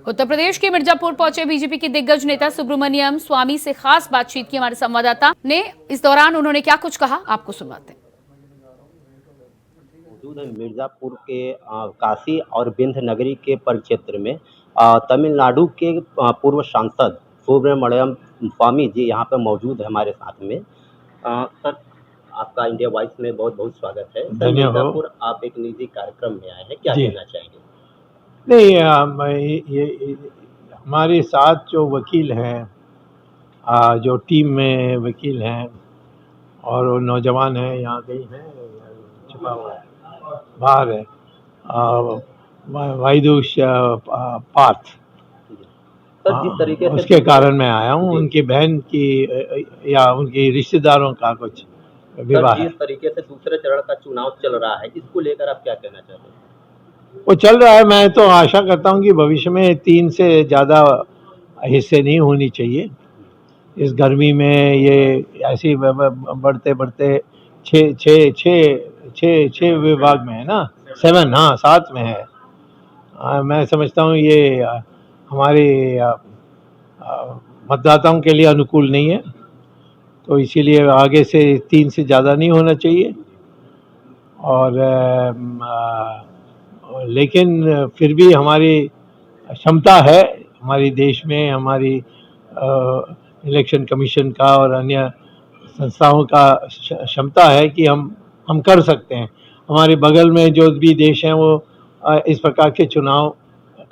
उत्तर प्रदेश के मिर्जापुर पहुंचे बीजेपी के दिग्गज नेता सुब्रमण्यम स्वामी से खास बातचीत की हमारे संवाददाता ने। इस दौरान उन्होंने क्या कुछ कहा, आपको सुनवाते हैं। मौजूद है मिर्जापुर के काशी और विंध्य नगरी के परिक्षेत्र में तमिलनाडु के पूर्व सांसद सुब्रमण्यम स्वामी जी यहाँ पे मौजूद है हमारे साथ में। सर, आपका इंडिया वॉइस में बहुत बहुत स्वागत है। सर, मिर्जापुर आप एक निजी कार्यक्रम में आए हैं, क्या कहना चाहेंगे? नहीं, ये हमारे साथ जो वकील हैं, जो टीम में वकील हैं और वो नौजवान हैं, यहाँ कहीं हैं, छुपा हुआ है, बाहर है, वाइदुष पार्थ। सर, जिस तरीके से उसके कारण मैं आया हूँ, उनकी बहन की या उनके रिश्तेदारों का कुछ विवाह है। जिस तरीके से दूसरे चरण का चुनाव चल रहा है, इसको लेकर आप क्या कहना चाहते हैं? वो चल रहा है। मैं तो आशा करता हूँ कि भविष्य में 3 से ज़्यादा हिस्से नहीं होनी चाहिए। इस गर्मी में ये ऐसी बढ़ते बढ़ते 6 विभाग में है ना, 7, हाँ 7 में है। मैं समझता हूँ ये हमारे मतदाताओं के लिए अनुकूल नहीं है, तो इसीलिए आगे से 3 से ज़्यादा नहीं होना चाहिए। और लेकिन फिर भी हमारी क्षमता है, हमारी देश में हमारी इलेक्शन कमीशन का और अन्य संस्थाओं का क्षमता है कि हम कर सकते हैं। हमारे बगल में जो भी देश हैं वो इस प्रकार के चुनाव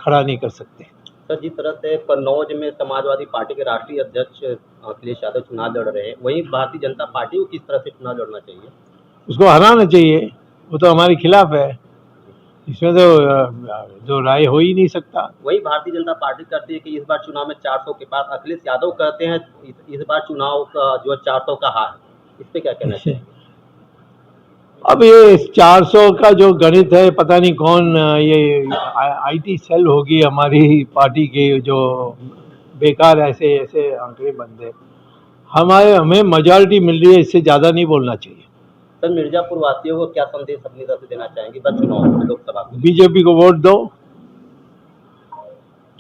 खड़ा नहीं कर सकते। सर, जिस तरह से कन्नौज में समाजवादी पार्टी के राष्ट्रीय अध्यक्ष अखिलेश यादव चुनाव लड़ रहे हैं, वहीं भारतीय जनता पार्टी को किस तरह से चुनाव लड़ना चाहिए? उसको हराना चाहिए, वो तो हमारे खिलाफ है, इसमें तो जो राय हो ही नहीं सकता। वही भारतीय जनता पार्टी कहती है कि इस बार चुनाव में 400 के पार। अखिलेश यादव कहते हैं इस बार चुनाव का जो 400 का हार, इस पे क्या कहना चाहिए? अब ये 400 का जो गणित है, पता नहीं कौन ये आईटी सेल होगी हमारी पार्टी के, जो बेकार ऐसे ऐसे आंकड़े बनते। हमें मेजॉरिटी मिल रही है, इससे ज़्यादा नहीं बोलना चाहिए। सर, मिर्जापुर वासियों को क्या संदेश अपनी तरफ से देना चाहेंगे बस चुनाव लोकसभा को? बीजेपी को वोट दो,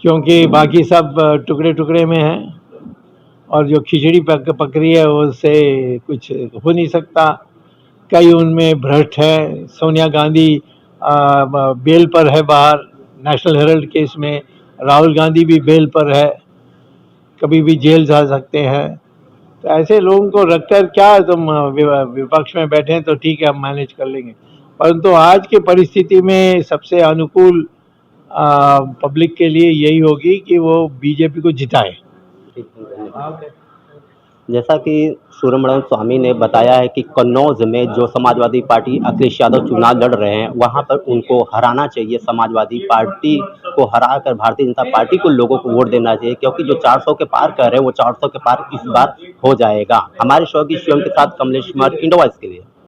क्योंकि बाकी सब टुकड़े टुकड़े में हैं और जो खिचड़ी पक रही है उससे कुछ हो नहीं सकता। कई उनमें भ्रष्ट है। सोनिया गांधी बेल पर है बाहर, नेशनल हेराल्ड केस में। राहुल गांधी भी बेल पर है, कभी भी जेल जा सकते हैं। तो ऐसे लोगों को रखकर क्या तुम विपक्ष में बैठे हैं तो ठीक है, हम मैनेज कर लेंगे। परंतु आज की परिस्थिति में सबसे अनुकूल पब्लिक के लिए यही होगी कि वो बीजेपी को जिताए। जैसा कि सुब्रमण्यम स्वामी ने बताया है कि कन्नौज में जो समाजवादी पार्टी अखिलेश यादव चुनाव लड़ रहे हैं, वहां पर उनको हराना चाहिए। समाजवादी पार्टी को हराकर भारतीय जनता पार्टी को लोगों को वोट देना चाहिए, क्योंकि जो 400 के पार कर रहे हैं वो 400 के पार इस बार हो जाएगा। हमारे शो की शिवम के साथ कमलेश कुमार, इंडिया वॉइस के लिए।